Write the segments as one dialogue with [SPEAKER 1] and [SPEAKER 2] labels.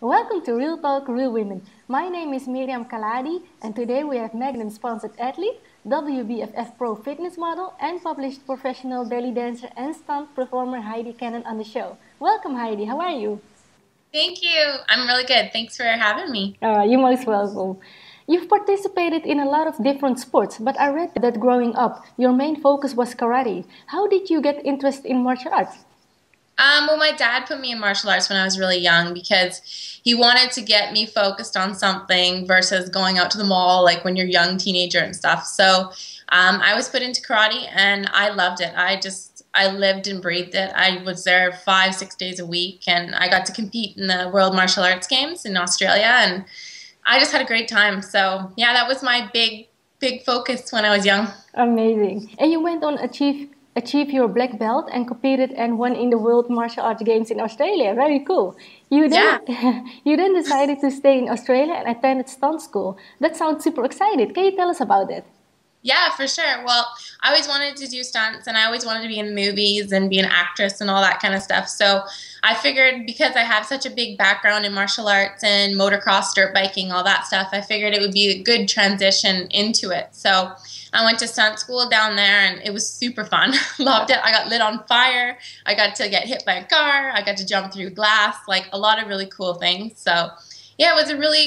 [SPEAKER 1] Welcome to Real Talk, Real Women. My name is Miriam Khalladi, and today we have Magnum-sponsored athlete, WBFF Pro fitness model, and published professional belly dancer and stunt performer Heidi on the show. Welcome, Heidi. How are you?
[SPEAKER 2] Thank you. I'm really good. Thanks for having me.
[SPEAKER 1] You're most welcome. You've participated in a lot of different sports, but I read that growing up, your main focus was karate. How did you get interested in martial arts?
[SPEAKER 2] Well, my dad put me in martial arts when I was really young because he wanted to get me focused on something versus going out to the mall like when you're a young teenager and stuff. So I was put into karate and I loved it. I lived and breathed it. I was there 5, 6 days a week and I got to compete in the World Martial Arts Games in Australia and I just had a great time. So yeah, that was my big focus when I was young.
[SPEAKER 1] Amazing. And you went on achieve your black belt and competed and won in the World Martial Arts Games in Australia. Very cool. You then you then decided to stay in Australia and attended Stunt School. That sounds super excited. Can you tell us about it?
[SPEAKER 2] Yeah, for sure. Well, I always wanted to do stunts and I always wanted to be in movies and be an actress and all that kind of stuff. So I figured because I have such a big background in martial arts and motocross, dirt biking, all that stuff, I figured it would be a good transition into it. So I went to stunt school down there and it was super fun. Loved it. I got lit on fire. I got to get hit by a car. I got to jump through glass, like a lot of really cool things. So yeah, it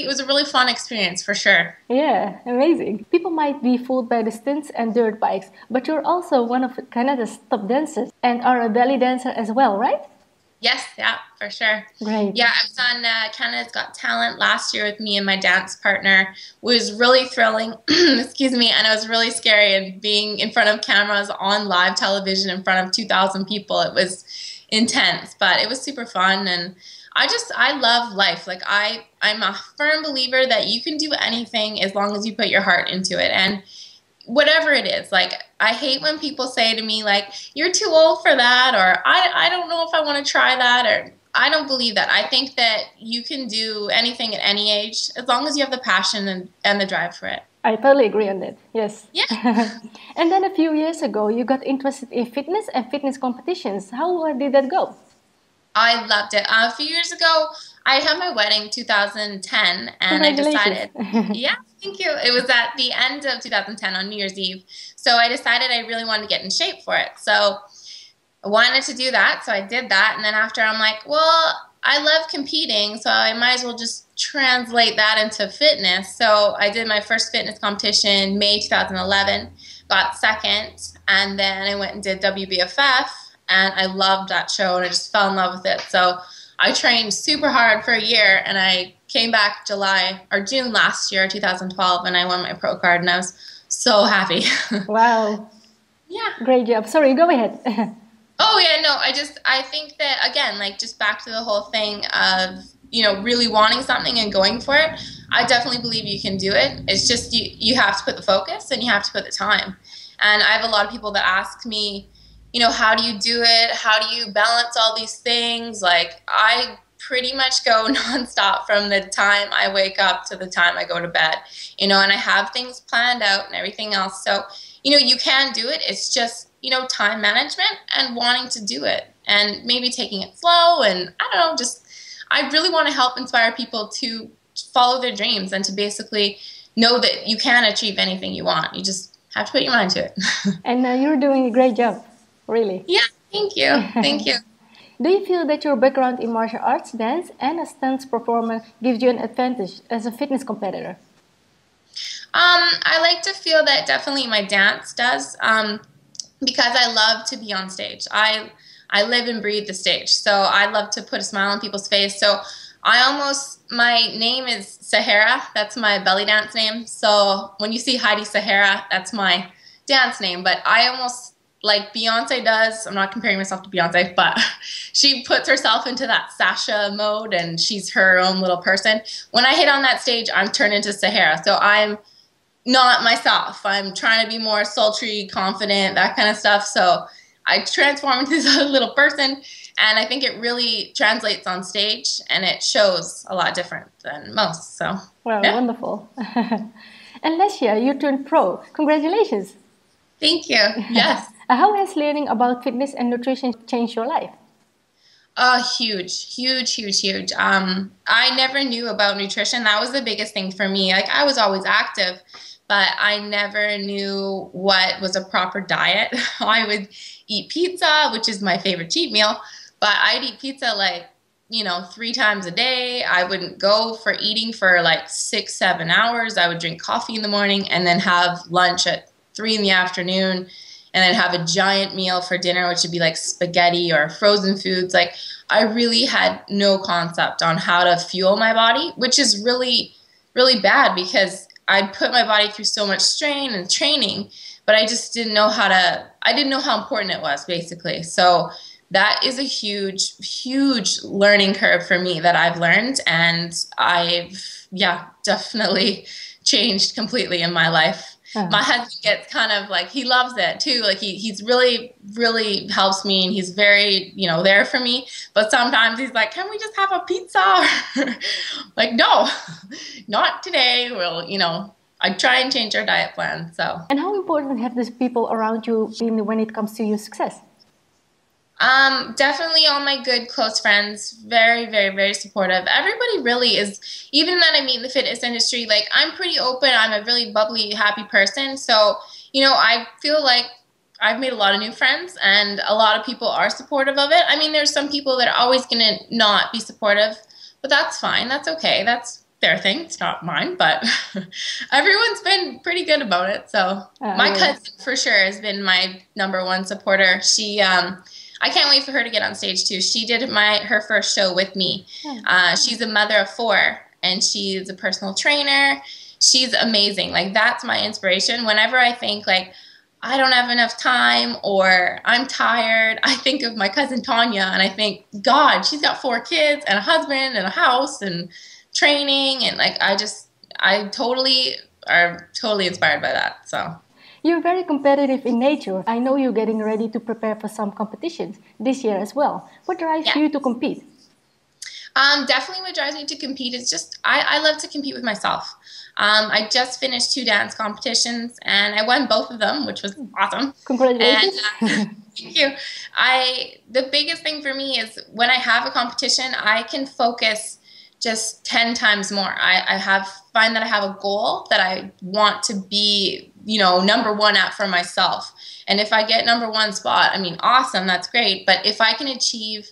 [SPEAKER 2] was a really fun experience for sure.
[SPEAKER 1] Yeah, amazing. People might be fooled by the stunts and dirt bikes, but you're also one of Canada's top dancers and are a belly dancer as well, right?
[SPEAKER 2] Yes, yeah, for sure.
[SPEAKER 1] Great.
[SPEAKER 2] Yeah, I was on Canada's Got Talent last year with me and my dance partner. It was really thrilling, excuse me, and it was really scary. And being in front of cameras on live television in front of 2,000 people, it was intense, but it was super fun. And I love life. Like I'm a firm believer that you can do anything as long as you put your heart into it. And whatever it is, like I hate when people say to me like, you're too old for that, or I don't know if I want to try that, or I don't believe that. I think that you can do anything at any age as long as you have the passion and the drive for it.
[SPEAKER 1] I totally agree on that. Yes.
[SPEAKER 2] Yeah.
[SPEAKER 1] And then a few years ago, you got interested in fitness and fitness competitions. How did that go?
[SPEAKER 2] I loved it. A few years ago, I had my wedding 2010, and I decided, yeah, thank you. It was at the end of 2010 on New Year's Eve. So I decided I really wanted to get in shape for it. So I wanted to do that, so I did that. And then after, I'm like, well, I love competing, so I might as well just translate that into fitness. So I did my first fitness competition May 2011, got second, and then I went and did WBFF. And I loved that show and I just fell in love with it. So I trained super hard for a year and I came back June last year, 2012, and I won my pro card and I was so happy.
[SPEAKER 1] Wow.
[SPEAKER 2] Yeah.
[SPEAKER 1] Great job. Sorry, go ahead.
[SPEAKER 2] Oh yeah, no, I think that again, like just back to the whole thing of, really wanting something and going for it. I definitely believe you can do it. It's just you have to put the focus and you have to put the time. And I have a lot of people that ask me, how do you do it? How do you balance all these things? Like, I pretty much go nonstop from the time I wake up to the time I go to bed, and I have things planned out and everything else. So, you can do it. It's just, time management and wanting to do it and maybe taking it slow. And I don't know, I really want to help inspire people to follow their dreams and to basically know that you can achieve anything you want. You just have to put your mind to it.
[SPEAKER 1] And you're doing a great job. Really?
[SPEAKER 2] Yeah, thank you. Thank you.
[SPEAKER 1] Do you feel that your background in martial arts, dance, and a stunts performer gives you an advantage as a fitness competitor?
[SPEAKER 2] I like to feel that definitely my dance does, because I love to be on stage. I live and breathe the stage, so I love to put a smile on people's face. So my name is Sahara. That's my belly dance name. So when you see Heidi Sahara, that's my dance name. But I almost, like Beyonce does, I'm not comparing myself to Beyonce, but she puts herself into that Sasha mode and she's her own little person. When I hit on that stage, I'm turned into Sahara. So I'm not myself. I'm trying to be more sultry, confident, that kind of stuff. So I transform into this other little person, and I think it really translates on stage and it shows a lot different than most. So,
[SPEAKER 1] well,
[SPEAKER 2] yeah.
[SPEAKER 1] Wonderful. And last year you turned pro. Congratulations.
[SPEAKER 2] Thank you. Yes.
[SPEAKER 1] How has learning about fitness and nutrition changed your life?
[SPEAKER 2] Huge, huge, huge, huge. I never knew about nutrition. That was the biggest thing for me. Like I was always active, but I never knew what was a proper diet. I would eat pizza, which is my favorite cheat meal, but I'd eat pizza like, 3 times a day. I wouldn't go for eating for like 6, 7 hours. I would drink coffee in the morning and then have lunch at 3 in the afternoon and then have a giant meal for dinner, which would be like spaghetti or frozen foods. Like I really had no concept on how to fuel my body, which is really, really bad because I put my body through so much strain and training, but I just didn't know I didn't know how important it was basically. So that is a huge, huge learning curve for me that I've learned. And I've, yeah, definitely changed completely in my life. My husband gets kind of like, he loves it too. Like he's really, really helps me and he's very, there for me. But sometimes he's like, can we just have a pizza? Like, no, not today. Well, I try and change our diet plan. So.
[SPEAKER 1] And how important have these people around you been when it comes to your success?
[SPEAKER 2] Definitely all my good close friends, very, very, very supportive. Everybody really is, even that I meet in the fitness industry, like I'm pretty open. I'm a really bubbly, happy person. So, I feel like I've made a lot of new friends and a lot of people are supportive of it. I mean, there's some people that are always going to not be supportive, but that's fine. That's okay. That's their thing. It's not mine, but everyone's been pretty good about it. So my cousin for sure has been my #1 supporter. I can't wait for her to get on stage too. She did her first show with me. She's a mother of 4 and she's a personal trainer. She's amazing. Like that's my inspiration. Whenever I think like I don't have enough time or I'm tired, I think of my cousin Tanya and I think, God, she's got 4 kids and a husband and a house and training and like I totally are totally inspired by that. So.
[SPEAKER 1] You're very competitive in nature. I know you're getting ready to prepare for some competitions this year as well. What drives you to compete?
[SPEAKER 2] Definitely what drives me to compete is just, I love to compete with myself. I just finished 2 dance competitions and I won both of them, which was awesome.
[SPEAKER 1] Congratulations.
[SPEAKER 2] And, thank you. The biggest thing for me is when I have a competition, I can focus just 10 times more. I find that I have a goal that I want to be, #1 at for myself. And if I get #1 spot, I mean, awesome, that's great. But if I can achieve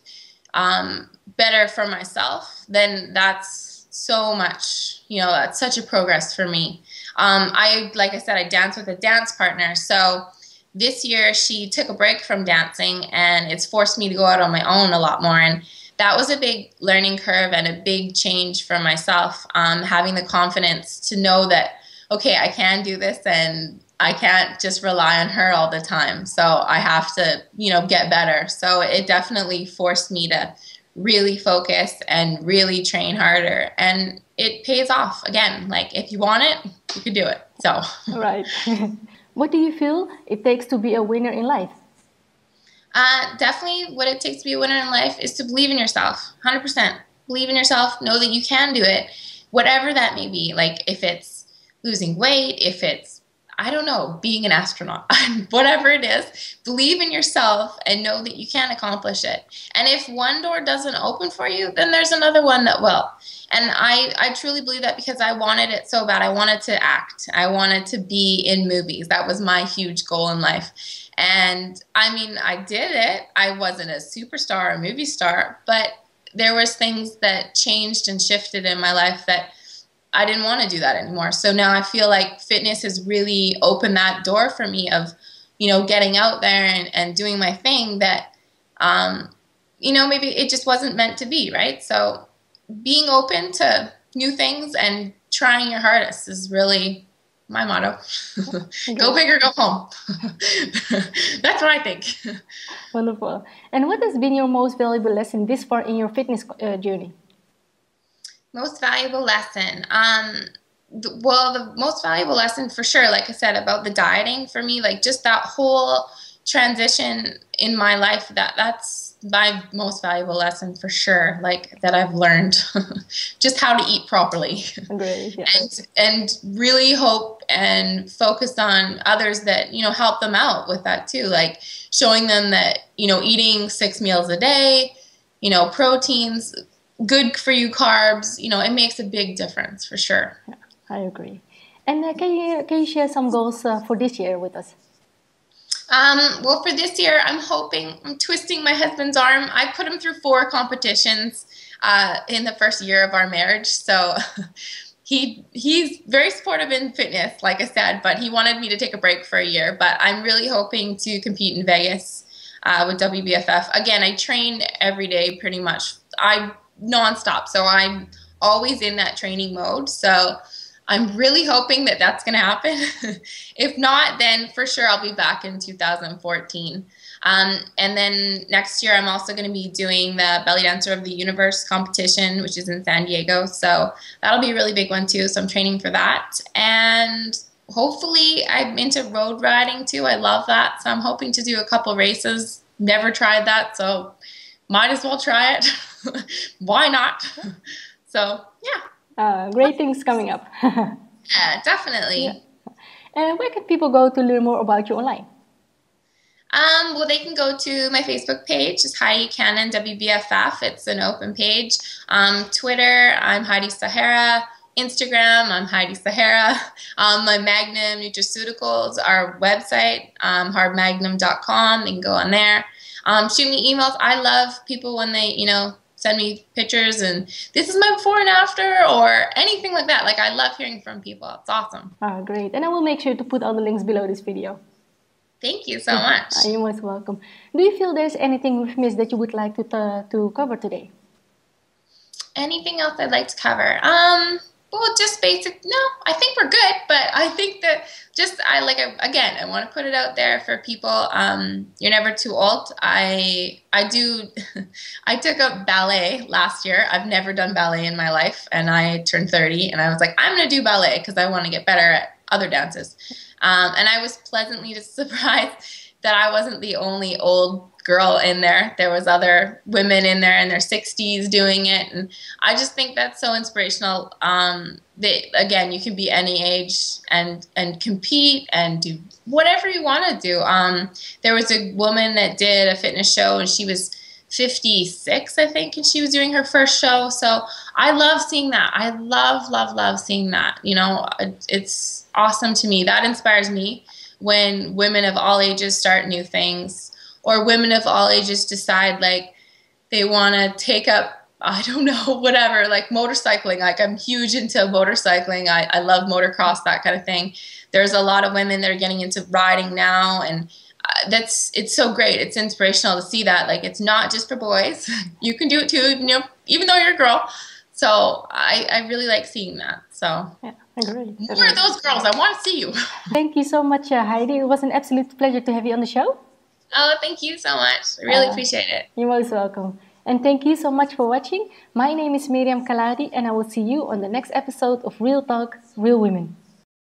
[SPEAKER 2] better for myself, then that's so much, that's such a progress for me. Like I said, I dance with a dance partner. So this year she took a break from dancing and it's forced me to go out on my own a lot more. And that was a big learning curve and a big change for myself, having the confidence to know that, okay, I can do this and I can't just rely on her all the time. So I have to, get better. So it definitely forced me to really focus and really train harder. And it pays off. Again, like if you want it, you can do it. So.
[SPEAKER 1] Right. What do you feel it takes to be a winner in life?
[SPEAKER 2] Definitely what it takes to be a winner in life is to believe in yourself, 100%. Believe in yourself, know that you can do it, whatever that may be. Like if it's losing weight, if it's, I don't know, being an astronaut, whatever it is, believe in yourself and know that you can accomplish it. And if one door doesn't open for you, then there's another one that will. And I truly believe that because I wanted it so bad. I wanted to act. I wanted to be in movies. That was my huge goal in life. And I mean, I did it. I wasn't a superstar or a movie star, but there was things that changed and shifted in my life that I didn't want to do that anymore. So now I feel like fitness has really opened that door for me of, getting out there and doing my thing that, maybe it just wasn't meant to be, right? So being open to new things and trying your hardest is really my motto. Go big or go home. That's what I think.
[SPEAKER 1] Wonderful. And what has been your most valuable lesson this far in your fitness journey?
[SPEAKER 2] Most valuable lesson. The most valuable lesson for sure, like I said, about the dieting for me, like just that whole transition in my life, that's my most valuable lesson for sure, like that I've learned just how to eat properly.
[SPEAKER 1] Great, yeah.
[SPEAKER 2] and really hope and focus on others that, help them out with that too, like showing them that, eating 6 meals a day, proteins, good for you carbs. It makes a big difference for sure.
[SPEAKER 1] Yeah, I agree. And can you share some goals for this year with us?
[SPEAKER 2] Well, for this year, I'm twisting my husband's arm. I put him through 4 competitions in the first year of our marriage. So he's very supportive in fitness, like I said, but he wanted me to take a break for a year. But I'm really hoping to compete in Vegas with WBFF. Again, I train every day pretty much. I nonstop, so I'm always in that training mode. So I'm really hoping that that's going to happen. If not, then for sure I'll be back in 2014. And then next year I'm also going to be doing the Belly Dancer of the Universe competition, which is in San Diego. So that'll be a really big one too. So I'm training for that. And hopefully I'm into road riding too. I love that. So I'm hoping to do a couple races. Never tried that, so might as well try it. Why not? So yeah.
[SPEAKER 1] Great things coming up.
[SPEAKER 2] Yeah, definitely.
[SPEAKER 1] Yeah. And where can people go to learn more about you online?
[SPEAKER 2] Well, they can go to my Facebook page. It's Heidi Cannon WBFF. It's an open page. Twitter, I'm Heidi Sahara. Instagram, I'm Heidi Sahara. My Magnum Nutraceuticals, our website, hardmagnum.com. They can go on there. Shoot me emails. I love people when they, send me pictures and this is my before and after or anything like that. Like, I love hearing from people. It's awesome.
[SPEAKER 1] Great. And I will make sure to put all the links below this video.
[SPEAKER 2] Thank you so much.
[SPEAKER 1] You're most welcome. Do you feel there's anything we've missed that you would like to cover today?
[SPEAKER 2] Anything else I'd like to cover? Well, just basic. No, I think we're good. But I think that I want to put it out there for people. You're never too old. I took up ballet last year. I've never done ballet in my life, and I turned 30, and I was like, I'm going to do ballet because I want to get better at other dances. And I was pleasantly surprised that I wasn't the only old girl in there. There was other women in there in their 60s doing it, and I just think that's so inspirational. Again, you can be any age and compete and do whatever you want to do. There was a woman that did a fitness show, and she was 56, I think, and she was doing her first show. So I love seeing that. I love seeing that. It's awesome to me. That inspires me when women of all ages start new things, or women of all ages decide like they want to take up, I don't know, whatever, like motorcycling. Like, I'm huge into motorcycling. I love motocross, that kind of thing. There's a lot of women that are getting into riding now, and it's so great. It's inspirational to see that. Like, it's not just for boys. You can do it too, even though you're a girl. So I really like seeing that. So
[SPEAKER 1] yeah, agree.
[SPEAKER 2] More of those girls. I want to see you.
[SPEAKER 1] Thank you so much, Heidi. It was an absolute pleasure to have you on the show.
[SPEAKER 2] Oh, thank you so much. I really appreciate it.
[SPEAKER 1] You're most welcome. And thank you so much for watching. My name is Miriam Khalladi, and I will see you on the next episode of Real Talk, Real Women.